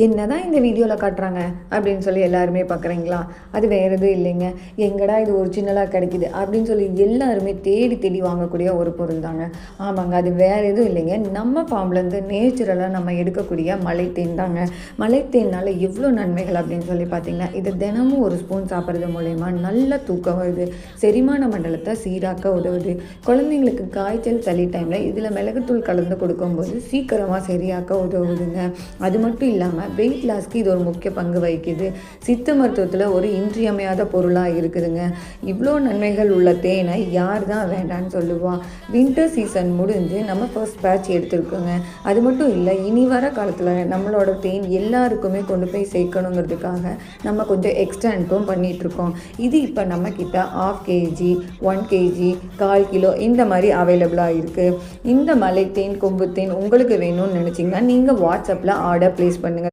என்னதான் இந்த வீடியோவில் காட்டுறாங்க அப்படின்னு சொல்லி எல்லாருமே பார்க்குறீங்களா? அது வேறு எதுவும் இல்லைங்க. எங்கடா இது ஒரிஜினலாக கிடைக்குது அப்படின்னு சொல்லி எல்லாருமே தேடி தேடி வாங்கக்கூடிய ஒரு பொருள் தாங்க. ஆமாங்க, அது வேறு எதுவும் இல்லைங்க. நம்ம ஃபார்ம்லேருந்து நேச்சுரலாக நம்ம எடுக்கக்கூடிய மலைத்தேன் தாங்க. மலைத்தேனால் எவ்வளோ நன்மைகள் அப்படின்னு சொல்லி பார்த்தீங்கன்னா, இது தினமும் ஒரு ஸ்பூன் சாப்பிட்றது மூலயமா நல்ல தூக்கம் வருது, செரிமான மண்டலத்தை சீராக்க உதவுது. குழந்தைங்களுக்கு காய்ச்சல் சளி டைமில் இதில் மிளகுத்தூள் கலந்து கொடுக்கும்போது சீக்கிரமாக சரியாக்க உதவுதுங்க. அது மட்டும் இல்லாமல் வெயிட் லாஸ்க்கு இது ஒரு முக்கிய பங்கு வகிக்குது. சித்த மருத்துவத்தில் ஒரு இன்றியமையாத பொருளாக இருக்குதுங்க. இவ்வளோ நன்மைகள் உள்ள தேனை யார் தான் வேண்டான்னு சொல்லுவாள்? வின்டர் சீசன் முடிஞ்சு நம்ம ஃபர்ஸ்ட் பேட்ச் எடுத்துருக்கோங்க. அது மட்டும் இல்லை, இனி வர காலத்தில் நம்மளோட தேன் எல்லாருக்குமே கொண்டு போய் சேர்க்கணுங்கிறதுக்காக நம்ம கொஞ்சம் எக்ஸ்டெண்டும் பண்ணிகிட்ருக்கோம். இது இப்போ நம்மக்கிட்ட 1/2 kg 1 kg 1/4 கிலோ இந்த மாதிரி அவைலபிளாக இருக்குது. இந்த மலைத்தேன் கொம்புத்தேன் உங்களுக்கு வேணும்னு நினச்சிங்கன்னா நீங்கள் வாட்ஸ்அப்பில் ஆர்டர் ப்ளேஸ் பண்ணுங்கள்.